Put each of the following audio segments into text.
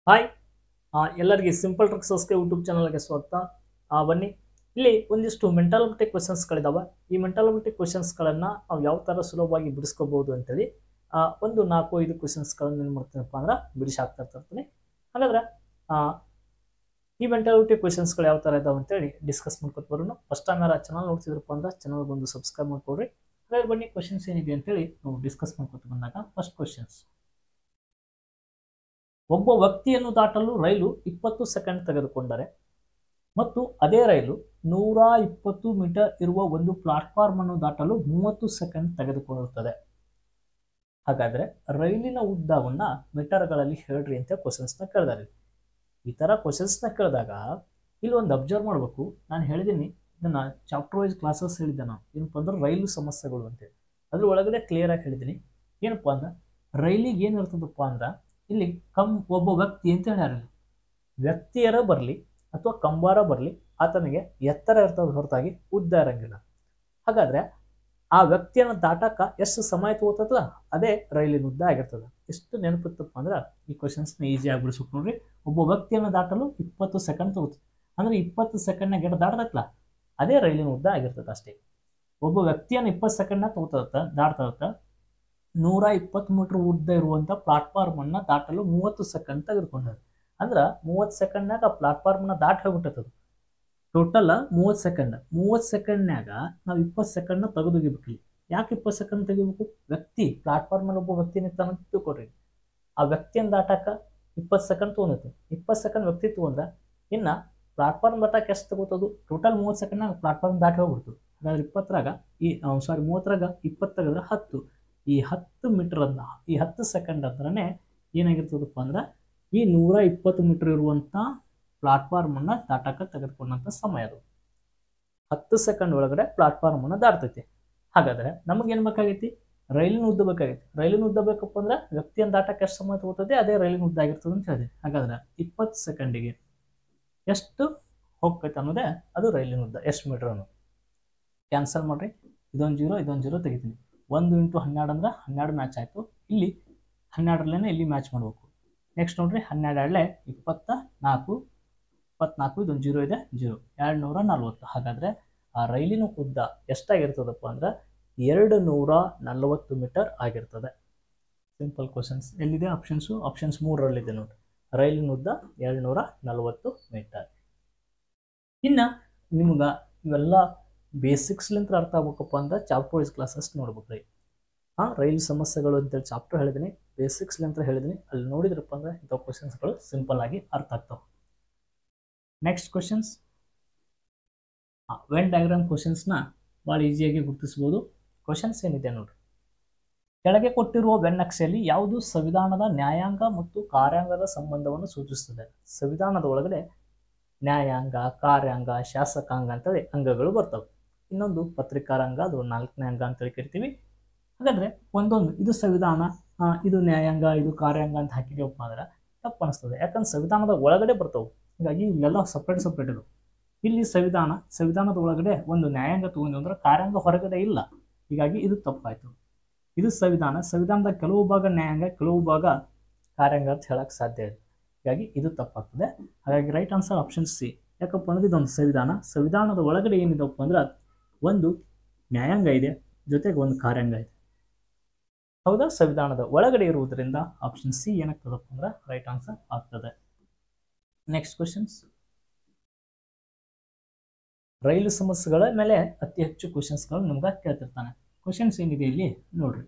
Hi ಎಲ್ಲರಿಗೆ simple ಟ್ರಿಕ್ಸಸ್ಗೆ YouTube ಚಾನಲ್ಗೆ ಸ್ವಾಗತ. ಬನ್ನಿ, ಇಲ್ಲಿ ಒಂದಿಷ್ಟು ಮೆಂಟಾಲಿಟಿ ಕ್ವಶನ್ಸ್ಗಳಿದಾವೆ. ಈ ಮೆಂಟಾಲಿಟಿ ಕ್ವಶನ್ಸ್ಗಳನ್ನು ನಾವು ಯಾವ ಥರ ಸುಲಭವಾಗಿ ಬಿಡಿಸ್ಕೋಬಹುದು ಅಂತೇಳಿ ಒಂದು 4-5 ಕ್ವಶನ್ಸ್ಗಳನ್ನು ಏನು ಮಾಡ್ತೀನಪ್ಪ ಅಂದ್ರೆ ಬಿಡಿಸಿ ಹಾಕ್ತಾ ಇರ್ತೀನಿ. ಹಾಗಾದ್ರೆ ಈ ಮೆಂಟಾಲಿಟಿ ಕ್ವಶನ್ಸ್ಗಳು ಯಾವ ಥರ ಇದಾವೆ ಅಂತೇಳಿ ಡಿಸ್ಕಸ್ ಮಾಡ್ಕೊತ ಬರೋಣ. ಫಸ್ಟ್ ಟೈಮ್ ಯಾರು ಚಾನಲ್ ನೋಡ್ತಿದ್ರಪ್ಪ ಅಂದ್ರೆ ಚಾನಲ್ ಬಂದು ಸಬ್ಸ್ಕ್ರೈಬ್ ಮಾಡ್ಕೊಡ್ರಿ. ಹಾಗಾದ್ರೆ ಬನ್ನಿ, ಕ್ವಶನ್ಸ್ ಏನಿದೆ ಅಂತೇಳಿ ನಾವು ಡಿಸ್ಕಸ್ ಮಾಡ್ಕೊತ ಬಂದಾಗ ಫಸ್ಟ್ ಕ್ವಶನ್ಸ್: ಒಬ್ಬ ವ್ಯಕ್ತಿಯನ್ನು ದಾಟಲು ರೈಲು 20 ಸೆಕೆಂಡ್ ತೆಗೆದುಕೊಂಡರೆ ಮತ್ತು ಅದೇ ರೈಲು 120 ಮೀಟರ್ ಇರುವ ಒಂದು ಪ್ಲಾಟ್ಫಾರ್ಮ್ ಅನ್ನು ದಾಟಲು 30 ಸೆಕೆಂಡ್ ತೆಗೆದುಕೊಳ್ಳುತ್ತದೆ. ಹಾಗಾದ್ರೆ ರೈಲಿನ ಉದ್ದವನ್ನ ಮೀಟರ್ಗಳಲ್ಲಿ ಹೇಳ್ರಿ ಅಂತ ಕ್ವಶನ್ಸ್ನ ಕೇಳಿದಾರೆ. ಈ ತರ ಕ್ವಶನ್ಸ್ನ ಕೇಳಿದಾಗ ಇಲ್ಲಿ ಒಂದು ಅಬ್ಸರ್ವ್ ಮಾಡಬೇಕು. ನಾನು ಹೇಳಿದ್ದೀನಿ, ಇದನ್ನ ಚಾಪ್ಟರ್ ವೈಸ್ ಕ್ಲಾಸಸ್ ಹೇಳಿದ್ದೆ. ನಾನು ಏನಪ್ಪ ಅಂದ್ರೆ ರೈಲು ಸಮಸ್ಯೆಗಳು ಅಂತೇಳಿ ಅದ್ರ ಒಳಗಡೆ ಕ್ಲಿಯರ್ ಆಗಿ ಹೇಳಿದ್ದೀನಿ. ಏನಪ್ಪಾ ಅಂದ್ರೆ ರೈಲಿಗೆ ಏನಿರ್ತದಪ್ಪ ಅಂದ್ರೆ ಇಲ್ಲಿ ಒಬ್ಬ ವ್ಯಕ್ತಿ ಅಂತ ಹೇಳ್ಯಾರ. ವ್ಯಕ್ತಿಯರ ಬರಲಿ ಅಥವಾ ಕಂಬಾರ ಬರಲಿ, ಆತನಿಗೆ ಎತ್ತರ ಇರ್ತದ ಹೊರತಾಗಿ ಉದ್ದ ಇರಂಗಿಲ್ಲ. ಹಾಗಾದ್ರೆ ಆ ವ್ಯಕ್ತಿಯನ್ನು ದಾಟಕ ಎಷ್ಟು ಸಮಯ ತಗೋತದ, ಅದೇ ರೈಲಿನ ಉದ್ದ ಆಗಿರ್ತದೆ. ಎಷ್ಟು ನೆನಪಿತ್ತಪ್ಪ ಅಂದ್ರೆ ಈ ಕ್ವಶನ್ಸ್ನ ಈಸಿಯಾಗಿ ಬಿಡಿಸ್ಬೇಕು ನೋಡ್ರಿ. ಒಬ್ಬ ವ್ಯಕ್ತಿಯನ್ನು ದಾಟಲು 20 ಸೆಕೆಂಡ್ ತಗೋತದೆ ಅಂದ್ರೆ 20 ಸೆಕೆಂಡ್ನಾಗ ಗಿಡ ದಾಟದತ್ತಲ್ಲ, ಅದೇ ರೈಲಿನ ಉದ್ದ ಆಗಿರ್ತದೆ ಅಷ್ಟೇ. ಒಬ್ಬ ವ್ಯಕ್ತಿಯನ್ನು 20 ಸೆಕೆಂಡ್ನಾಗ ದಾಟ್ತದತ್ತ 120 ಮೀಟರ್ ಉದ್ದ ಇರುವಂತ ಪ್ಲಾಟ್ಫಾರ್ಮ್ ಅನ್ನ ದಾಟಲು 30 ಸೆಕೆಂಡ್ ತೆಗೆದುಕೊಂಡರು. ಅಂದ್ರೆ 30 ಸೆಕೆಂಡ್ನಾಗ ಆ ಪ್ಲಾಟ್ಫಾರ್ಮ್ ನ ದಾಟಿ ಹೋಗ್ಬಿಟ್ಟದ. Total 30 second. 30 ಸೆಕೆಂಡ್ನಾಗ ನಾವು 20 ಸೆಕೆಂಡ್ ತೆಗೆದೋಗಿಬೇಕು. ಯಾಕೆ 20 ಸೆಕೆಂಡ್ ತೆಗಿಬೇಕು? ವ್ಯಕ್ತಿ ಪ್ಲಾಟ್ಫಾರ್ಮ್ ಅಲ್ಲಿ ಒಬ್ಬ ವ್ಯಕ್ತಿ ನಿಂತಾನ ಅಂತ ತಿಳ್ಕೊಡ್ರಿ. ಆ ವ್ಯಕ್ತಿಯನ್ನು ದಾಟಕ 20 ಸೆಕೆಂಡ್ ತಗೊಂಡೈತಿ. 20 ಸೆಕೆಂಡ್ ವ್ಯಕ್ತಿ ತಗೊಂಡ್ರ ಇನ್ನ ಪ್ಲಾಟ್ಫಾರ್ಮ್ ದಾಟಕ್ಕೆ ಎಷ್ಟು ತಗೋತದು? ಟೋಟಲ್ 30 ಸೆಕೆಂಡ್ನಾಗ ಪ್ಲಾಟ್ಫಾರ್ಮ್ ದಾಟಿ ಹೋಗ್ಬಿಡ್ತು. ಹಾಗಾದ್ರೆ 20ರಾಗ 30ರಾಗ 20 ತೆಗೆದ್ರೆ 10. ಈ 10 ಮೀಟರ್ ಅನ್ನ ಈ 10 ಸೆಕೆಂಡ್ ಅಂದ್ರೆ ಏನಾಗಿರ್ತದಪ್ಪ ಅಂದ್ರೆ ಈ 120 ಮೀಟರ್ ಇರುವಂತ ಪ್ಲಾಟ್ಫಾರ್ಮ್ ಅನ್ನ ದಾಟಕ ತೆಗೆದುಕೊಂಡಂತ ಸಮಯ. ಅದು 10 ಸೆಕೆಂಡ್ ಒಳಗಡೆ ಪ್ಲಾಟ್ಫಾರ್ಮ್ ಅನ್ನ ದಾಟ್ತೈತಿ. ಹಾಗಾದ್ರೆ ನಮಗೆ ಏನ್ ಬೇಕಾಗೈತಿ? ರೈಲಿನ ಉದ್ದ ಬೇಕಾಗೈತಿ. ರೈಲಿನ ಉದ್ದ ಬೇಕಪ್ಪ ಅಂದ್ರೆ ವ್ಯಕ್ತಿಯನ್ನು ದಾಟಕ್ಕೆ ಎಷ್ಟು ಸಮಯ ತಗೋತದೆ, ಅದೇ ರೈಲಿನ ಉದ್ದ ಆಗಿರ್ತದೆ ಅಂತ ಹೇಳಿದೆ. ಹಾಗಾದ್ರೆ 20 ಸೆಕೆಂಡಿಗೆ ಎಷ್ಟು ಹೋಗ್ತೈತೆ ಅನ್ನೋದೇ ಅದು ರೈಲಿನ ಉದ್ದ. ಎಷ್ಟು ಮೀಟರ್ ಅನ್ನೋದು ಕ್ಯಾನ್ಸಲ್ ಮಾಡ್ರಿ. ಇದೊಂದು 0 ಇದೊಂದು 0 ತೆಗಿತೀನಿ. 1 × 12 ಅಂದ್ರೆ 12 ಮ್ಯಾಚ್ ಆಯಿತು. ಇಲ್ಲಿ 12ರಲ್ಲೇ ಇಲ್ಲಿ ಮ್ಯಾಚ್ ಮಾಡಬೇಕು. ನೆಕ್ಸ್ಟ್ ನೋಡ್ರಿ, 12 24 24 ಇದೊಂದು 0 ಇದೆ, 0 240. ಹಾಗಾದ್ರೆ ಆ ರೈಲಿನ ಉದ್ದ ಎಷ್ಟಾಗಿರ್ತದಪ್ಪ ಅಂದ್ರೆ 240 ಮೀಟರ್ ಆಗಿರ್ತದೆ. Simple questions. ಎಲ್ಲಿದೆ ಆಪ್ಷನ್ಸು? ಆಪ್ಷನ್ಸ್ 3ರಲ್ಲಿದೆ ನೋಡ್ರಿ. ರೈಲಿನ ಉದ್ದ 240 ಮೀಟರ್. ಇನ್ನ ನಿಮ್ಗ ಇವೆಲ್ಲ ಬೇಸಿಕ್ಸ್ಲಿಂತ ಅರ್ಥ ಆಗ್ಬೇಕಪ್ಪ ಅಂದ್ರೆ ಚಾಪ್ಟರ್ ವೈಸ್ ಕ್ಲಾಸಸ್ ನೋಡ್ಬೇಕ್ರಿ. ರೈಲು ಸಮಸ್ಯೆಗಳು ಅಂತೇಳಿ ಚಾಪ್ಟರ್ ಹೇಳಿದ್ದೀನಿ, ಬೇಸಿಕ್ಸ್ಲಿಂತ ಹೇಳಿದ್ದೀನಿ. ಅಲ್ಲಿ ನೋಡಿದ್ರಪ್ಪ ಅಂದ್ರೆ ಇಂಥ ಕ್ವಶನ್ಸ್ಗಳು ಸಿಂಪಲ್ ಆಗಿ ಅರ್ಥ ಆಗ್ತಾವೆ. ನೆಕ್ಸ್ಟ್ ಕ್ವಶನ್ಸ್, ವೆನ್ ಡಯಾಗ್ರಾಮ್ ಕ್ವಶನ್ಸ್ನ ಭಾಳ ಈಸಿಯಾಗಿ ಗುರುತಿಸ್ಬೋದು. ಕ್ವಶನ್ಸ್ ಏನಿದೆ ನೋಡ್ರಿ. ಕೆಳಗೆ ಕೊಟ್ಟಿರುವ ವೆನ್ ನಕ್ಷೆಯಲ್ಲಿ ಯಾವುದು ಸಂವಿಧಾನದ ನ್ಯಾಯಾಂಗ ಮತ್ತು ಕಾರ್ಯಾಂಗದ ಸಂಬಂಧವನ್ನು ಸೂಚಿಸುತ್ತದೆ? ಸಂವಿಧಾನದ ಒಳಗಡೆ ನ್ಯಾಯಾಂಗ, ಕಾರ್ಯಾಂಗ, ಶಾಸಕಾಂಗ ಅಂತೇಳಿ ಅಂಗಗಳು ಬರ್ತವೆ. ಇನ್ನೊಂದು ಪತ್ರಿಕಾರಂಗ, ಅದು 4ನೇ ಅಂಗ ಅಂತೇಳಿ ಕರಿತೀವಿ. ಹಾಗಾದ್ರೆ ಒಂದೊಂದು ಇದು ಸಂವಿಧಾನ, ಇದು ನ್ಯಾಯಾಂಗ, ಇದು ಕಾರ್ಯಾಂಗ ಅಂತ ಹಾಕಿದೀವಪ್ಪ ಅಂದ್ರೆ ತಪ್ಪು ಅನಿಸ್ತದೆ. ಯಾಕಂದ್ರೆ ಸಂವಿಧಾನದ ಒಳಗಡೆ ಬರ್ತವೆ. ಹೀಗಾಗಿ ಇಲ್ಲೆಲ್ಲ ಸಪ್ರೇಟ್ ಇದು. ಇಲ್ಲಿ ಸಂವಿಧಾನದ ಒಳಗಡೆ ಒಂದು ನ್ಯಾಯಾಂಗ ತಗೊಂಡು ಅಂದ್ರೆ ಕಾರ್ಯಾಂಗ ಹೊರಗಡೆ ಇಲ್ಲ. ಹೀಗಾಗಿ ಇದು ತಪ್ಪಾಯ್ತು. ಇದು ಸಂವಿಧಾನದ ಕೆಲವು ಭಾಗ ನ್ಯಾಯಾಂಗ, ಕೆಲವು ಭಾಗ ಕಾರ್ಯಾಂಗ ಅಂತ ಹೇಳಕ್ ಸಾಧ್ಯ ಇಲ್ಲ. ಹೀಗಾಗಿ ಇದು ತಪ್ಪಾಗ್ತದೆ. ಹಾಗಾಗಿ ರೈಟ್ ಆನ್ಸರ್ ಆಪ್ಷನ್ ಸಿ. ಯಾಕಪ್ಪ ಅಂದ್ರೆ ಇದೊಂದು ಸಂವಿಧಾನದ ಒಳಗಡೆ ಏನಿದಪ್ಪ ಅಂದ್ರೆ ಒಂದು ನ್ಯಾಯಾಂಗ ಇದೆ, ಜೊತೆಗೆ ಒಂದು ಕಾರ್ಯಾಂಗ ಇದೆ. ಹೌದಾ? ಸಂವಿಧಾನದ ಒಳಗಡೆ ಇರುವುದರಿಂದ ಆಪ್ಷನ್ ಸಿ ಏನಾಗ್ತದಪ್ಪ ಅಂದ್ರೆ ರೈಟ್ ಆನ್ಸರ್ ಆಗ್ತದೆ. ನೆಕ್ಸ್ಟ್ ಕ್ವಶನ್ಸ್, ರೈಲು ಸಮಸ್ಯೆಗಳ ಮೇಲೆ ಅತಿ ಹೆಚ್ಚು ಕ್ವಶನ್ಸ್ಗಳು ನಿಮ್ಗೆ ಕೇಳ್ತಿರ್ತಾನೆ. ಕ್ವಶನ್ಸ್ ಏನಿದೆ ಇಲ್ಲಿ ನೋಡ್ರಿ.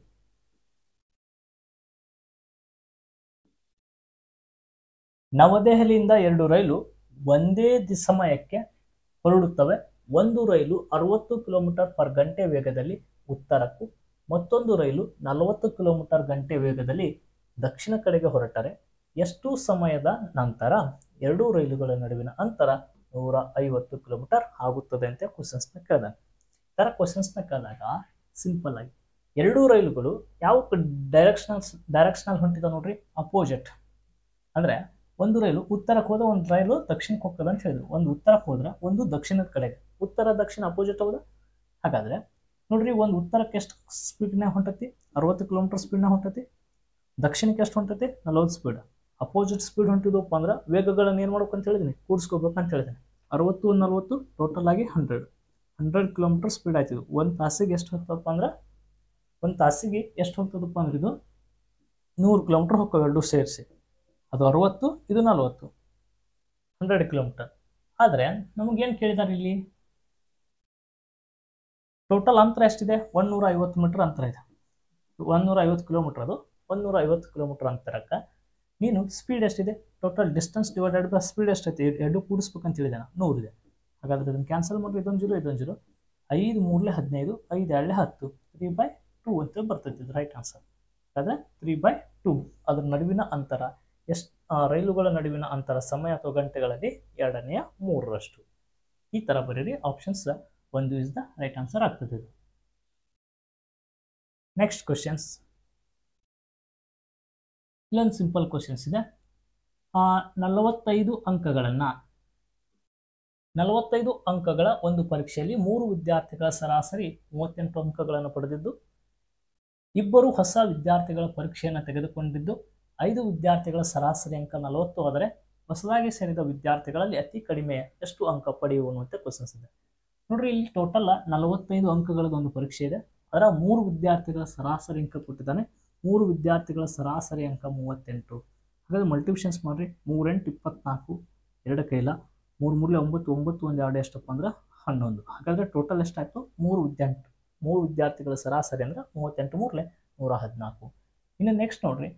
ನವದೆಹಲಿಯಿಂದ 2 ರೈಲು ಒಂದೇ ಸಮಯಕ್ಕೆ ಹೊರಡುತ್ತವೆ. ಒಂದು ರೈಲು 60 ಕಿಲೋಮೀಟರ್ ಪರ್ ಗಂಟೆ ವೇಗದಲ್ಲಿ ಉತ್ತರಕ್ಕೂ, ಮತ್ತೊಂದು ರೈಲು 40 ಕಿಲೋಮೀಟರ್ ಗಂಟೆ ವೇಗದಲ್ಲಿ ದಕ್ಷಿಣ ಕಡೆಗೆ ಹೊರಟರೆ ಎಷ್ಟು ಸಮಯದ ನಂತರ ಎರಡೂ ರೈಲುಗಳ ನಡುವಿನ ಅಂತರ 150 ಕಿಲೋಮೀಟರ್ ಆಗುತ್ತದೆ ಅಂತ ಕ್ವಶನ್ಸ್ನ ಕೇಳಿದಾನೆ. ಈ ಥರ ಕ್ವಶನ್ಸ್ನ ಕೇಳಿದಾಗ ಸಿಂಪಲ್ ಆಗಿ ಎರಡೂ ರೈಲುಗಳು ಯಾವ ಡೈರೆಕ್ಷನಲ್ ಹೊಂಟಿದ ನೋಡ್ರಿ, ಅಪೋಸಿಟ್. ಅಂದ್ರೆ ಒಂದು ರೈಲು ಉತ್ತರಕ್ಕೆ ಹೋದ, ಒಂದು ರೈಲು ದಕ್ಷಿಣಕ್ಕೆ ಹೋಗ್ತದೆ ಅಂತ ಹೇಳಿದ್ರು. ಒಂದು ಉತ್ತರಕ್ಕೆ ಹೋದ್ರೆ ಒಂದು ದಕ್ಷಿಣದ ಕಡೆಗೆ. ಉತ್ತರ ದಕ್ಷಿಣ ಅಪೋಸಿಟ್ ಹೌದಾ? ಹಾಗಾದ್ರೆ ನೋಡ್ರಿ, ಒಂದು ಉತ್ತರಕ್ಕೆ ಎಷ್ಟು ಸ್ಪೀಡ್ನಾಗ ಹೊಂಟತಿ? 60 ಕಿಲೋಮೀಟರ್ ಸ್ಪೀಡ್ನಾಗ ಹೊಂಟತಿ. ದಕ್ಷಿಣಕ್ಕೆ ಎಷ್ಟು ಹೊಂಟತಿ? 40 ಸ್ಪೀಡ್. ಅಪೋಸಿಟ್ ಸ್ಪೀಡ್ ಹೊಂಟಿದ್ವಪ್ಪ ಅಂದ್ರೆ ವೇಗಗಳನ್ನು ಏನು ಮಾಡ್ಬೇಕು ಅಂತ ಹೇಳಿದ್ದೀನಿ, ಕೂಡಿಸ್ಕೋಬೇಕಂತ ಹೇಳಿದ್ದೀನಿ. 60 40 ಟೋಟಲ್ ಆಗಿ 100 ಕಿಲೋಮೀಟರ್ ಸ್ಪೀಡ್ ಆಯ್ತಿದ್ದು. ಒಂದು ತಾಸಿಗೆ ಎಷ್ಟು ಹೋಗ್ತದಪ್ಪ ಅಂದ್ರೆ, ಒಂದು ತಾಸಿಗೆ ಎಷ್ಟು ಹೋಗ್ತದಪ್ಪ ಅಂದ್ರೆ ಇದು 100 ಕಿಲೋಮೀಟರ್ ಹೋಗ್ತವೆ ಎರಡು ಸೇರಿಸಿ. ಅದು 60, ಇದು 40, 100 ಕಿಲೋಮೀಟರ್. ಆದರೆ ನಮಗೇನು ಕೇಳಿದ್ದಾರೆ ಇಲ್ಲಿ, ಟೋಟಲ್ ಅಂತರ ಎಷ್ಟಿದೆ, 150 ಮೀಟರ್ ಅಂತರ ಇದೆ. 150 ಕಿಲೋಮೀಟರ್, ಅದು 150 ಕಿಲೋಮೀಟರ್ ಅಂತರಕ್ಕೆ ನೀನು ಸ್ಪೀಡ್ ಎಷ್ಟಿದೆ, total distance divided by speed ಎಷ್ಟೈತೆ, ಎರಡು ಕೂಡಿಸ್ಬೇಕಂತ ಹೇಳಿದೆ ನಾನು, 100 ಇದೆ. ಹಾಗಾದ್ರೆ ಅದನ್ನು ಕ್ಯಾನ್ಸಲ್ ಮಾಡಿ, ಇದೊಂದು 0 ಇದೊಂದು 0, 5 3 15, 5 2 10, 3/2 ಅಂತ ಬರ್ತೈತಿ ಇದು ರೈಟ್ ಆನ್ಸರ್. ಹಾಗಾದ್ರೆ 3/2 ಅದ್ರ ನಡುವಿನ ಅಂತರ ಎಷ್ಟು, ರೈಲುಗಳ ನಡುವಿನ ಅಂತರ ಸಮಯ ಅಥವಾ ಗಂಟೆಗಳಲ್ಲಿ 2/3. ಈ ಥರ ಬರೀರಿ, options 1 is the right answer ಆಗ್ತದೆ. ನೆಕ್ಸ್ಟ್ ಕ್ವಶನ್ಸ್, ಇಲ್ಲೊಂದು ಸಿಂಪಲ್ ಕ್ವಶನ್ಸ್ ಇದೆ. 45 ಅಂಕಗಳ ಒಂದು ಪರೀಕ್ಷೆಯಲ್ಲಿ 3 ವಿದ್ಯಾರ್ಥಿಗಳ ಸರಾಸರಿ 38 ಅಂಕಗಳನ್ನು ಪಡೆದಿದ್ದು, 2 ಹೊಸ ವಿದ್ಯಾರ್ಥಿಗಳ ಪರೀಕ್ಷೆಯನ್ನು ತೆಗೆದುಕೊಂಡಿದ್ದು, 5 ವಿದ್ಯಾರ್ಥಿಗಳ ಸರಾಸರಿ ಅಂಕ 40 ಆದರೆ ಹೊಸದಾಗಿ ಸೇರಿದ ವಿದ್ಯಾರ್ಥಿಗಳಲ್ಲಿ ಅತಿ ಕಡಿಮೆ ಎಷ್ಟು ಅಂಕ ಪಡೆಯುವನು ಅಂತ ಕ್ವಶನ್ಸ್ ಇದೆ. ನೋಡ್ರಿ, ಇಲ್ಲಿ ಟೋಟಲ್ 45 ಅಂಕಗಳದ್ದು ಒಂದು ಪರೀಕ್ಷೆ ಇದೆ. ಅದರ 3 ವಿದ್ಯಾರ್ಥಿಗಳ ಸರಾಸರಿ ಅಂಕ ಕೊಟ್ಟಿದ್ದಾನೆ. 3 ವಿದ್ಯಾರ್ಥಿಗಳ ಸರಾಸರಿ ಅಂಕ 38. ಹಾಗಾದ್ರೆ ಮಲ್ಟಿಪ್ಲಿಕೇಶನ್ಸ್ ಮಾಡ್ರಿ, 3 8 24, 2 ಕೈಲ 3 3 9 9 1 2 ಎಷ್ಟಪ್ಪ ಅಂದ್ರೆ 11. ಹಾಗಾದ್ರೆ ಟೋಟಲ್ ಎಷ್ಟಾಯ್ತು, 3 ವಿದ್ಯಾರ್ಥಿಗಳ ಸರಾಸರಿ ಅಂದ್ರೆ 38 3 114. ಇನ್ನು ನೆಕ್ಸ್ಟ್ ನೋಡ್ರಿ,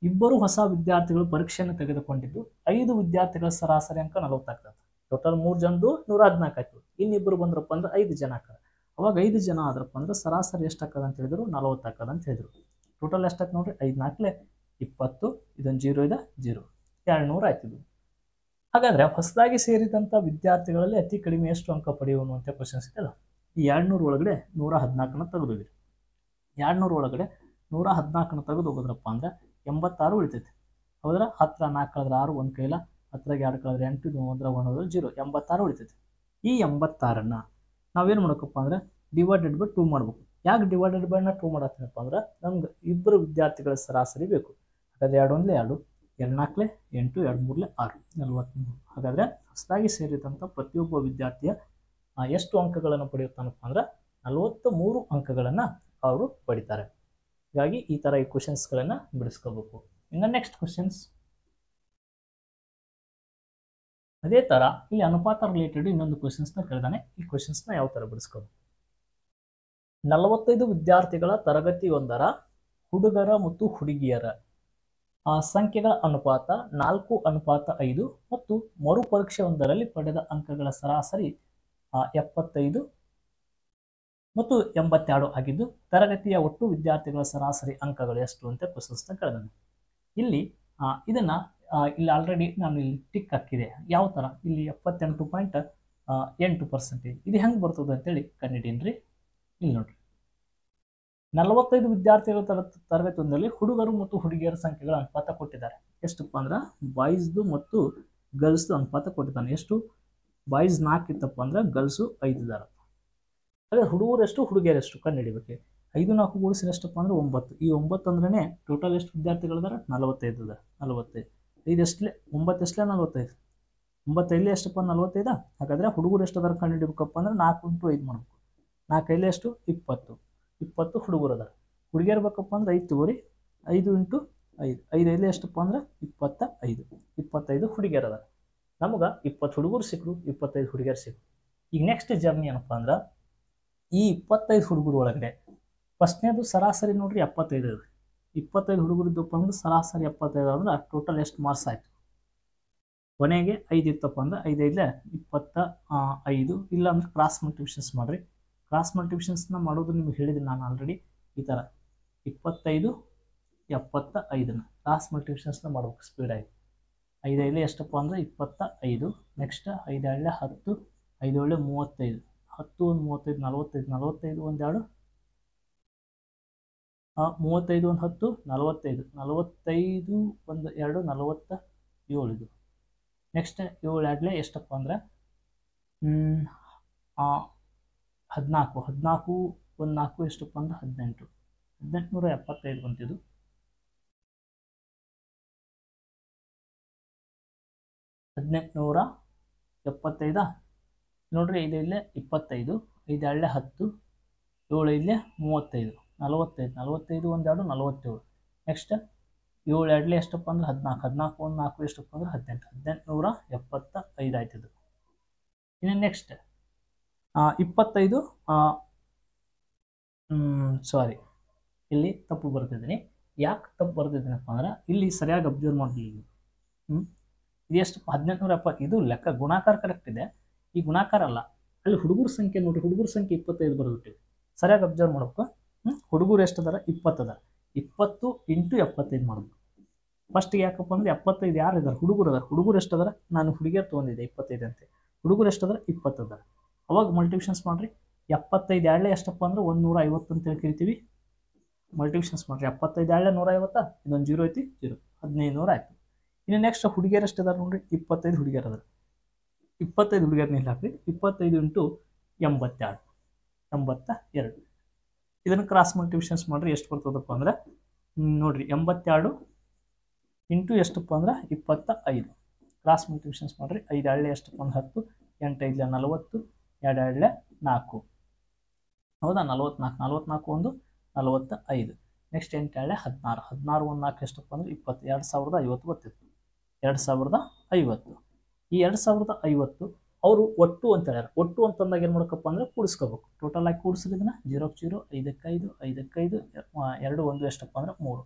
2 ಹೊಸ ವಿದ್ಯಾರ್ಥಿಗಳು ಪರೀಕ್ಷೆಯನ್ನು ತೆಗೆದುಕೊಂಡಿದ್ದು, 5 ವಿದ್ಯಾರ್ಥಿಗಳ ಸರಾಸರಿ ಅಂಕ 40 ಆಗ್ತದೆ. ಟೋಟಲ್ 3 ಜನದ್ದು 114 ಆಯ್ತು. ಇನ್ನಿಬ್ಬರು ಬಂದ್ರಪ್ಪ ಅಂದ್ರೆ 5 ಜನ ಆಗ್ತದೆ. ಅವಾಗ 5 ಜನ ಆದ್ರಪ್ಪ ಅಂದ್ರೆ ಸರಾಸರಿ ಎಷ್ಟು ಆಗ್ತದೆ ಅಂತ ಹೇಳಿದ್ರು, 40 ಆಗ್ತದೆ ಅಂತ ಹೇಳಿದ್ರು. ಟೋಟಲ್ ಎಷ್ಟಾಯ್ತು ನೋಡ್ರಿ, 5 4 20, ಇದೊಂದು 0 ಇದೆ 0, 200 ಆಯ್ತಿದ್ದು. ಹಾಗಾದ್ರೆ ಹೊಸದಾಗಿ ಸೇರಿದಂಥ ವಿದ್ಯಾರ್ಥಿಗಳಲ್ಲಿ ಅತಿ ಕಡಿಮೆ ಎಷ್ಟು ಅಂಕ ಪಡೆಯುವನು ಅಂತ ಕ್ವಶನ್ಸ್ ಇದೆಯಲ್ಲ. ಈ 200 ಒಳಗಡೆ 114ನ ತೆಗೆದೋಗಿ, 200 ಒಳಗಡೆ 114ನ ತೆಗೆದು ಹೋಗೋದ್ರಪ್ಪ ಅಂದ್ರೆ 86 ಉಳಿತೈತಿ. ಹೌದ್ರ, 10 4 ಕಳೆದ್ರೆ 6, 1 ಕೈಲ 10 2 ಕಳೆದ್ರೆ 8, 1 1 0, 86 ಉಳಿತೈತಿ. ಈ 86ನ್ನ ನಾವೇನು ಮಾಡ್ಬೇಕಪ್ಪ ಅಂದ್ರೆ ಡಿವೈಡೆಡ್ ಬೈ 2 ಮಾಡ್ಬೇಕು. ಯಾಕೆ ಡಿವೈಡೆಡ್ ಬೈ 2 ಮಾಡತ್ತೀನಪ್ಪ ಅಂದ್ರೆ ನಮ್ಗೆ 2 ವಿದ್ಯಾರ್ಥಿಗಳ ಸರಾಸರಿ ಬೇಕು. ಹಾಗಾದ್ರೆ 2 1 2, 2 4 8, 2 3 6, 43. ಹಾಗಾದ್ರೆ ಹೊಸದಾಗಿ ಸೇರಿದಂಥ ಪ್ರತಿಯೊಬ್ಬ ವಿದ್ಯಾರ್ಥಿಯ ಎಷ್ಟು ಅಂಕಗಳನ್ನು ಪಡೆಯುತ್ತಾನಪ್ಪ ಅಂದ್ರೆ 43 ಅಂಕಗಳನ್ನು ಅವರು ಪಡಿತಾರೆ. ಹೀಗಾಗಿ ಈ ಥರ ಈ ಕ್ವಶನ್ಸ್ಗಳನ್ನು ಬಿಡಿಸ್ಕೋಬೇಕು. ಇನ್ನು ನೆಕ್ಸ್ಟ್ ಕ್ವಶನ್ಸ್, ಅದೇ ಥರ ಇಲ್ಲಿ ಅನುಪಾತ ರಿಲೇಟೆಡ್ ಇನ್ನೊಂದು ಕ್ವಶನ್ಸ್ನ ಕೇಳಿದಾನೆ. ಈ ಕ್ವಶನ್ಸ್ನ ಯಾವ ಥರ ಬಿಡಿಸ್ಕೋಬೇಕು, 45 ವಿದ್ಯಾರ್ಥಿಗಳ ತರಗತಿಯೊಂದರ ಹುಡುಗರ ಮತ್ತು ಹುಡುಗಿಯರ ಸಂಖ್ಯೆಗಳ ಅನುಪಾತ 4:5 ಮತ್ತು ಮರುಪರೀಕ್ಷೆ ಒಂದರಲ್ಲಿ ಪಡೆದ ಅಂಕಗಳ ಸರಾಸರಿ 75 ಮತ್ತು 82 ಆಗಿದ್ದು, ತರಗತಿಯ ಒಟ್ಟು ವಿದ್ಯಾರ್ಥಿಗಳ ಸರಾಸರಿ ಅಂಕಗಳು ಎಷ್ಟು ಅಂತ ಕ್ವಶನ್ಸ್ನ ಕೇಳಿದಾನೆ. ಇಲ್ಲಿ ಇಲ್ಲಿ ಆಲ್ರೆಡಿ ನಾನು ಇಲ್ಲಿ ಟಿಕ್ ಹಾಕಿದೆ. ಯಾವ ಥರ, ಇಲ್ಲಿ 78.8%. ಇದು ಹೆಂಗೆ ಬರ್ತದೆ ಅಂತೇಳಿ ಕಂಡಿಡೀನ್ರಿ. ಇಲ್ಲಿ ನೋಡ್ರಿ, 45 ವಿದ್ಯಾರ್ಥಿಗಳ ತರಗತಿ ಒಂದರಲ್ಲಿ ಹುಡುಗರು ಮತ್ತು ಹುಡುಗಿಯರ ಸಂಖ್ಯೆಗಳ ಅನುಪಾತ ಕೊಟ್ಟಿದ್ದಾರೆ. ಎಷ್ಟಪ್ಪ ಅಂದ್ರೆ ಬಾಯ್ಸ್ದು ಮತ್ತು ಗರ್ಲ್ಸ್ದು ಅನುಪಾತ ಕೊಟ್ಟಿದ್ದಾನೆ. ಎಷ್ಟು, ಬಾಯ್ಸ್ 4 ಇತ್ತಪ್ಪ ಅಂದ್ರೆ ಗರ್ಲ್ಸು 5 ಇದ್ದಾರೆ. ಅದೇ ಹುಡುಗರು ಎಷ್ಟು ಹುಡುಗಿಯರು ಎಷ್ಟು ಕಂಡುಹಿಡಿಬೇಕು. 5 4 ಕೂಡಿಸಿದ್ರೆ ಎಷ್ಟಪ್ಪ ಅಂದ್ರೆ 9. ಈ 9 ಅಂದ್ರೆ ಟೋಟಲ್ ಎಷ್ಟು ವಿದ್ಯಾರ್ಥಿಗಳಿದ್ದಾರೆ, 45 ಇದ್ದಾರೆ. 45 5 ಎಷ್ಟಲೇ 9 ಎಷ್ಟಲೇ 45, 95 ಎಷ್ಟಪ್ಪ 45. ಹಾಗಾದ್ರೆ ಹುಡುಗರು ಎಷ್ಟು ಅದರ ಕಂಡುಹಿಡಿಬೇಕಪ್ಪ ಅಂದ್ರೆ 4 × 5 ಮಾಡಬೇಕು. 4 5 ಎಷ್ಟು 20, 20 ಹುಡುಗರು ಅದಾರ. ಹುಡುಗಿಯರು ಬೇಕಪ್ಪ ಅಂದ್ರೆ 5 ತಗೋರಿ, 5 × 5, 5 5 ಎಷ್ಟಪ್ಪ ಅಂದ್ರೆ 25, 25 ಹುಡುಗಿಯರು ಅದಾರ. ನಮ್ಗೆ 20 ಹುಡುಗರು ಸಿಕ್ಕರು, 25 ಹುಡುಗಿಯರು ಸಿಕ್ಕರು. ಈಗ ನೆಕ್ಸ್ಟ್ ಜರ್ನಿ ಏನಪ್ಪ ಅಂದ್ರೆ ಈ 25 ಹುಡುಗರು ಒಳಗಡೆ ಫಸ್ಟ್ನೇದು ಸರಾಸರಿ ನೋಡ್ರಿ 75 ಇದೆ. 25 ಹುಡುಗರು ಇದ್ದಪ್ಪ ಅಂದ್ರೆ ಸರಾಸರಿ 75 ಅಂದ್ರೆ ಟೋಟಲ್ ಎಷ್ಟು ಮಾರ್ಕ್ಸ್ ಆಯಿತು. ಕೊನೆಗೆ 5 ಇತ್ತಪ್ಪ ಅಂದ್ರೆ 5 5 25, ಇಲ್ಲ ಅಂದ್ರೆ ಕ್ರಾಸ್ ಮಲ್ಟಿಪ್ಲಿಕೇಶನ್ಸ್ ಮಾಡಿರಿ. ಕ್ರಾಸ್ ಮಲ್ಟಿಪ್ಲಿಕೇಶನ್ಸ್ನ ಮಾಡೋದು ನಿಮ್ಗೆ ಹೇಳಿದ್ದೀನಿ ನಾನು ಆಲ್ರೆಡಿ. ಈ ಥರ 25 75ನ ಕ್ರಾಸ್ ಮಲ್ಟಿಪ್ಲಿಕೇಶನ್ಸ್ನ ಮಾಡ್ಬೇಕು ಸ್ಪೀಡ್ ಆಗಿ. 5 5 ಎಷ್ಟಪ್ಪ ಅಂದ್ರೆ 25. ನೆಕ್ಸ್ಟ್ 5 2 10, 5 7 35, 10 1 35, 45, 45 1 2 35 1 10 45, 45 1 2 47 ಇದು. ನೆಕ್ಸ್ಟ್ 7 2 ಎಷ್ಟಪ್ಪ ಅಂದ್ರೆ 14, 14 1 4 ಎಷ್ಟಪ್ಪ ಅಂದ್ರೆ 18, 1875 ಬಂತಿದ್ದು. 1875 ನೋಡ್ರಿ. 5 ಇಲ್ಲೇ 25, 5 2 10, 7 ಇಲ್ಲೇ 35, 45, 45 1 2 47. ನೆಕ್ಸ್ಟ್ 7 2 ಎಷ್ಟಪ್ಪ ಅಂದ್ರೆ 14, 14 1 4 ಎಷ್ಟಪ್ಪ ಅಂದ್ರೆ 18, 1875 ಆಯ್ತಿದ್ದು. ಇನ್ನು ನೆಕ್ಸ್ಟ್ 25 ಸಾರಿ, ಇಲ್ಲಿ ತಪ್ಪು ಬರ್ತಿದ್ದೀನಿ. ಯಾಕೆ ತಪ್ಪು ಬರ್ತಿದ್ದೀನಪ್ಪ ಅಂದ್ರೆ ಇಲ್ಲಿ ಸರಿಯಾಗಿ ಅಬ್ಸರ್ವ್ ಮಾಡಲಿಲ್ಲ. ಇದು ಎಷ್ಟು 1870, ಇದು ಲೆಕ್ಕ ಗುಣಾಕಾರ ಕರೆಕ್ಟ್ ಇದೆ, ಈ ಗುಣಾಕಾರ ಅಲ್ಲ. ಅಲ್ಲಿ ಹುಡುಗರ ಸಂಖ್ಯೆ ನೋಡ್ರಿ, ಹುಡುಗರ ಸಂಖ್ಯೆ 25 ಬರ್ಬಿಟ್ಟಿವಿ. ಸರಿಯಾಗಿ ಅಬ್ಸರ್ವ್ ಮಾಡ್ಬೇಕು. ಹುಡುಗರು ಎಷ್ಟು ಅದಾರ? 20 ಅದಾರ. 20 × 75 ಮಾಡ್ಬೇಕು. ಫಸ್ಟಿಗೆ ಯಾಕಪ್ಪ ಅಂದ್ರೆ 75 ಯಾರು ಇದಾರೆ? ಹುಡುಗರು ಅದಾರ. ಹುಡುಗರು ಎಷ್ಟು ಅದಾರ? ನಾನು ಹುಡುಗಿಯರು ತೊಗೊಂಡಿದ್ದೆ 25 ಅಂತೆ. ಹುಡುಗರು ಎಷ್ಟು ಅದಾರ? 20 ಅದಾರ. ಅವಾಗ ಮಲ್ಟಿಪ್ಲಿಕೇಶನ್ಸ್ ಮಾಡ್ರಿ. 75 2 ಎಷ್ಟಪ್ಪ ಅಂದ್ರೆ 150 ಅಂತ ಹೇಳಿ ಕರಿತೀವಿ. ಮಲ್ಟಿಪ್ಲಿಕೇಶನ್ಸ್ ಮಾಡ್ರಿ. 75 2 150, ಇದೊಂದು 0 ಐತಿ, 0, 1500 ಆಯ್ತು. ಇನ್ನು ನೆಕ್ಸ್ಟ್ ಹುಡುಗಿಯರು ಎಷ್ಟು ಅದಾರ ನೋಡ್ರಿ? 25 ಹುಡುಗಿಯರು ಅದಾರ. 25 ಹುಡುಗಿಯರು ನಿಲ್ಲ ಹಾಕ್ರಿ. 25 × 82, 82. ಇದನ್ನು ಕ್ರಾಸ್ ಮಲ್ಟಿಪ್ಲಿಕೇಶನ್ಸ್ ಮಾಡ್ರಿ. ಎಷ್ಟು ಬರ್ತದಪ್ಪ ಅಂದ್ರೆ ನೋಡ್ರಿ, 82 × ಎಷ್ಟಪ್ಪ ಅಂದ್ರೆ 25. ಕ್ರಾಸ್ ಮಲ್ಟಿಪ್ಲಿಕೇಶನ್ಸ್ ಮಾಡ್ರಿ. 5 2 ಎಷ್ಟಪ್ಪ ಅಂದ್ರೆ 10, 8 5 40, 2 2 4, ಹೌದಾ? 44, 44 1 45. ನೆಕ್ಸ್ಟ್ 8 2 16, 16 1 4 ಎಷ್ಟಪ್ಪ ಅಂದ್ರೆ 20, 2050 ಬರ್ತಿತ್ತು. 2050. ಈ 2050 ಅವರು ಒಟ್ಟು ಅಂತ ಹೇಳ್ಯಾರ. ಒಟ್ಟು ಅಂತಂದಾಗ ಏನು ಮಾಡ್ಕಪ್ಪ ಅಂದ್ರೆ ಕೂಡಿಸ್ಕೋಬೇಕು. ಟೋಟಲ್ ಆಗಿ ಕೂಡಿಸಿದ್ರೆ ಇದನ್ನ 0 0 5 5 5 5 2 1 ಎಷ್ಟಪ್ಪ ಅಂದ್ರೆ 3,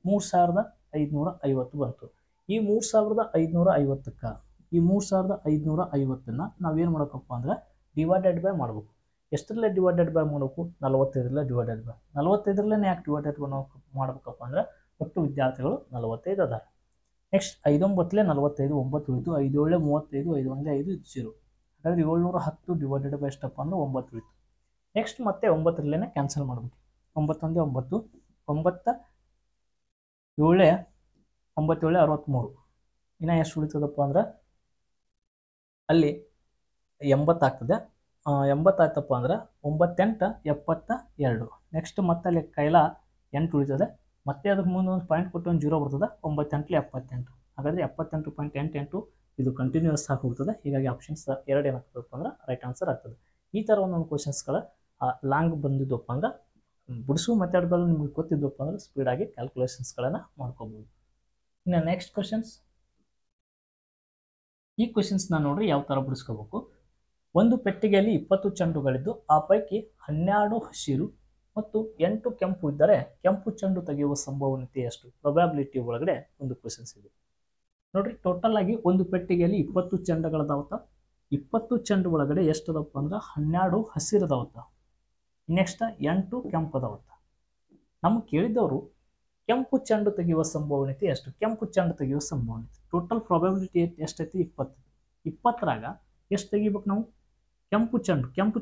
3550 ಬಂತು. ಈ 3550ಕ್ಕೆ ಈ 3550ನ್ನ ನಾವೇನು ಮಾಡಬೇಕಪ್ಪ ಅಂದ್ರೆ ಡಿವೈಡೆಡ್ ಬೈ ಮಾಡಬೇಕು. ಎಷ್ಟರಲ್ಲೇ ಡಿವೈಡೆಡ್ ಬೈ ಮಾಡಬೇಕು? 45ರಲ್ಲೇ ಡಿವೈಡೆಡ್ ಬೈ. 45ರಲ್ಲೇ ಯಾಕೆ ಡಿವೈಡೆಡ್ ಮಾಡ್ಬೇಕಪ್ಪ ಅಂದ್ರೆ ಒಟ್ಟು ವಿದ್ಯಾರ್ಥಿಗಳು 45 ಅದಾರ. ನೆಕ್ಸ್ಟ್ 5 9 45, 9 ಉಳಿತು. 5 7 35, 5 1 5, 0. ಹಾಗಾದ್ರೆ 710 ಡಿವೈಡೆಡ್ ಬೈ ಎಷ್ಟಪ್ಪ ಅಂದ್ರೆ 9 ಉಳಿತು. ನೆಕ್ಸ್ಟ್ ಮತ್ತೆ 9ರಲ್ಲೇ ಕ್ಯಾನ್ಸಲ್ ಮಾಡಬೇಕು. 9 1 9, 9 7 9 7 63. ಇನ್ನು ಎಷ್ಟು ಉಳಿತದಪ್ಪ ಅಂದ್ರೆ ಅಲ್ಲಿ 80 ಆಗ್ತದೆ. 80 ಆಯ್ತಪ್ಪ ಅಂದ್ರೆ 9 8 72. ನೆಕ್ಸ್ಟ್ ಮತ್ತೆ ಅಲ್ಲಿ ಕೈಲ 8 ಉಳಿತದೆ. ಮತ್ತೆ ಅದಕ್ಕೆ ಮುಂದೆ ಒಂದು ಪಾಯಿಂಟ್ ಕೊಟ್ಟು ಒಂದು 0 ಬರ್ತದೆ. 9 8 78. ಹಾಗಾದ್ರೆ 78.88 ಇದು ಕಂಟಿನ್ಯೂಸ್ ಆಗಿ ಹೋಗ್ತದೆ. ಹೀಗಾಗಿ ಆಪ್ಷನ್ಸ್ 2 ಏನಾಗ್ತದಪ್ಪ ಅಂದ್ರೆ ರೈಟ್ ಆನ್ಸರ್ ಆಗ್ತದೆ. ಈ ಥರ ಒಂದೊಂದು ಕ್ವಶನ್ಸ್ಗಳ ಲಾಂಗ್ ಬಂದಿದ್ದಪ್ಪ ಅಂದ್ರೆ ಬಿಡಿಸುವ ಮೆಥಡ್ಗಳು ನಿಮ್ಗೆ ಗೊತ್ತಿದ್ದಪ್ಪ ಅಂದ್ರೆ ಸ್ಪೀಡಾಗಿ ಕ್ಯಾಲ್ಕುಲೇಷನ್ಸ್ಗಳನ್ನು ಮಾಡ್ಕೋಬೋದು. ಇನ್ನು ನೆಕ್ಸ್ಟ್ ಕ್ವಶನ್ಸ್, ಈ ಕ್ವಶನ್ಸ್ನ ನೋಡ್ರಿ ಯಾವ ಥರ ಬಿಡಿಸ್ಕೋಬೇಕು. ಒಂದು ಪೆಟ್ಟಿಗೆಯಲ್ಲಿ 20 ಚೆಂಡುಗಳಿದ್ದು ಆ ಪೈಕಿ 12 ಹಸಿರು ಮತ್ತು 8 ಕೆಂಪು ಇದ್ದರೆ ಕೆಂಪು ಚೆಂಡು ತೆಗೆಯುವ ಸಂಭವನೀಯತೆ ಎಷ್ಟು? ಪ್ರೊಬ್ಯಾಬಿಲಿಟಿ ಒಳಗಡೆ ಒಂದು ಕ್ವಶನ್ಸ್ ಇದೆ ನೋಡ್ರಿ. ಟೋಟಲ್ ಆಗಿ ಒಂದು ಪೆಟ್ಟಿಗೆಯಲ್ಲಿ 20 ಚೆಂಡುಗಳದಾವತ್ತ. 20 ಚೆಂಡು ಒಳಗಡೆ ಎಷ್ಟು ಅದಾವಪ್ಪ ಅಂದ್ರೆ 12 ಹಸಿರದಾವತ್ತ. ನೆಕ್ಸ್ಟ್ 8 ಕೆಂಪು ಅದಾವತ್ತ. ನಮ್ಗೆ ಕೇಳಿದವರು ಕೆಂಪು ಚೆಂಡು ತೆಗೆಯುವ ಸಂಭವನೀಯತೆ ಎಷ್ಟು? ಕೆಂಪು ಚೆಂಡು ತೆಗೆಯುವ ಸಂಭವನೀಯತೆ ಟೋಟಲ್ ಪ್ರಾಬಬಿಲಿಟಿ ಎಷ್ಟೈತಿ? 20. 20ರಾಗ ಎಷ್ಟು ತೆಗಿಬೇಕು ನಾವು? ಕೆಂಪು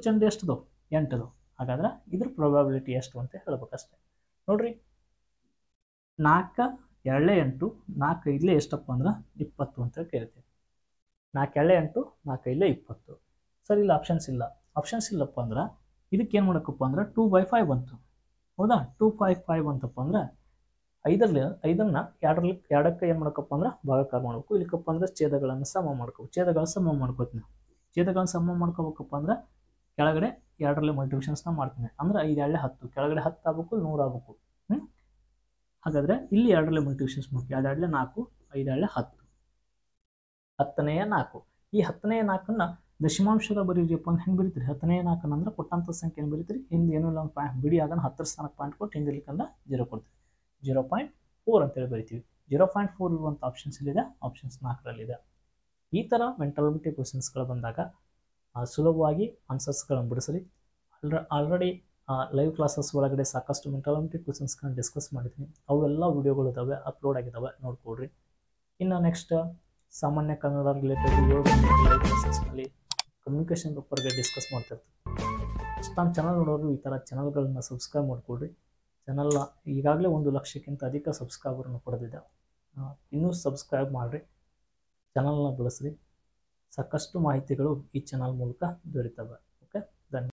ಚೆಂಡು ಎಷ್ಟು ಅದಾವ? 8 ಅದಾವ. ಹಾಗಾದ್ರೆ ಇದ್ರ ಪ್ರೊಬ್ಯಾಬಿಲಿಟಿ ಎಷ್ಟು ಅಂತ ಹೇಳ್ಬೇಕಷ್ಟೆ ನೋಡ್ರಿ. 4 2 8, 4 5 ಎಷ್ಟಪ್ಪ ಅಂದ್ರೆ 20 ಅಂತ ಕರಿತೀವಿ. 4 2 8, 4 5 20. ಸರಿ, ಇಲ್ಲ ಆಪ್ಷನ್ಸ್ ಇಲ್ಲ. ಆಪ್ಷನ್ಸ್ ಇಲ್ಲಪ್ಪ ಅಂದ್ರೆ ಇದಕ್ಕೆ ಏನು ಮಾಡಬೇಕಪ್ಪ ಅಂದ್ರೆ 2/5 ಬಂತು. ಹೌದಾ? 2/5 ಬಂತಪ್ಪ ಅಂದ್ರೆ 5ನ್ನ 2ಕ್ಕೆ ಏನು ಮಾಡ್ಕಪ್ಪ ಅಂದ್ರೆ ಭಾಗಾಕಾರ ಮಾಡ್ಬೇಕು. ಇಲ್ಲಕ್ಕಪ್ಪ ಅಂದ್ರೆ ಛೇದಗಳನ್ನು ಸಮ ಮಾಡ್ಕೋಬೇಕು. ಛೇದಗಳನ್ನು ಸಮ ಮಾಡ್ಕೋತೀನಿ. ಛೇದಗಳನ್ನು ಸಮ ಮಾಡ್ಕೋಬೇಕಪ್ಪ ಅಂದ್ರೆ ಕೆಳಗಡೆ 2ರಲ್ಲಿ ಮಲ್ಟಿಪ್ಲಿಕೇಶನ್ಸ್ನ ಮಾಡ್ತೀನಿ. ಅಂದ್ರೆ 5 2 10, ಕೆಳಗಡೆ 10 ಆಗಬೇಕು, 100 ಆಗಬೇಕು. ಹಾಗಾದ್ರೆ ಇಲ್ಲಿ 2ರಲ್ಲಿ ಮಲ್ಟಿಪ್ಲಿಕೇಶನ್ಸ್ ಮಾಡ್ತೀವಿ. 2 2 4, 5 2 10, 10ನೇ 4. ಈ 10ನೇ 4ನ್ನ ದಶಮಾಂಶದ ಬರೀರಿಯಪ್ಪ ಅಂದ್ರೆ ಹೆಂಗೆ ಬರೀತೀರಿ? 10ನೇ 4 ಅಂದ್ರೆ ಕೊಟ್ಟಂಥ ಸಂಖ್ಯೆಯನ್ನು ಬರೀತೀರಿ. ಹಿಂದೆ ಏನೂ ಇಲ್ಲ, ಒಂದು ಪಾಯಿಂಟ್ ಬಿಡಿ ಅದನ್ನು 10ರ ಸ್ಥಾನಕ್ಕೆ ಪಾಯಿಂಟ್ ಕೊಟ್ಟು ಹಿಂದಿರ್ಲಿಕ್ಕಂದ್ರೆ 0 ಕೊಡ್ತೀವಿ. 0.4 ಅಂತೇಳಿ ಬರಿತೀವಿ. 0.4 ಇರುವಂಥ ಆಪ್ಷನ್ಸ್ ಇಲ್ಲಿದೆ. ಆಪ್ಷನ್ಸ್ 4ರಲ್ಲಿದೆ. ಈ ಥರ ಮೆಂಟಾಲಿಟಿ ಕ್ವಶನ್ಸ್ಗಳು ಬಂದಾಗ ಸುಲಭವಾಗಿ ಆನ್ಸರ್ಸ್ಗಳನ್ನು ಬಿಡಿಸ್ರಿ. ಆಲ್ರೆಡಿ ಲೈವ್ ಕ್ಲಾಸಸ್ ಒಳಗಡೆ ಸಾಕಷ್ಟು ಮೆಂಟಾಲಿಟಿ ಕ್ವಶನ್ಸ್ಗಳನ್ನ ಡಿಸ್ಕಸ್ ಮಾಡಿದ್ದೀನಿ. ಅವೆಲ್ಲ ವಿಡಿಯೋಗಳು ಇದ್ದಾವೆ, ಅಪ್ಲೋಡ್ ಆಗಿದ್ದಾವೆ, ನೋಡ್ಕೊಡ್ರಿ. ಇನ್ನು ನೆಕ್ಸ್ಟ್ ಸಾಮಾನ್ಯ ಕನ್ನಡ ರಿಲೇಟೆಡ್ ಲೈವ್ ಕ್ಲಾಸಸ್ನಲ್ಲಿ ಕಮ್ಯುನಿಕೇಷನ್ ಪೇಪರ್ಗೆ ಡಿಸ್ಕಸ್ ಮಾಡ್ತಿರ್ತೀವಿ. ನಮ್ಮ ಚಾನಲ್ ನೋಡೋರು ಈ ಥರ ಚಾನಲ್ಗಳನ್ನ ಸಬ್ಸ್ಕ್ರೈಬ್ ಮಾಡಿಕೊಡ್ರಿ. ಚಾನಲ್ನ ಈಗಾಗಲೇ 1 ಲಕ್ಷಕ್ಕಿಂತ ಅಧಿಕ ಸಬ್ಸ್ಕ್ರೈಬರನ್ನು ಪಡೆದಿದೆ. ಇನ್ನೂ ಸಬ್ಸ್ಕ್ರೈಬ್ ಮಾಡಿರಿ, ಚಾನಲ್ನ ಬೆಳೆಸ್ರಿ. ಸಾಕಷ್ಟು ಮಾಹಿತಿಗಳು ಈ ಚಾನಲ್ ಮೂಲಕ ದೊರೀತವೆ.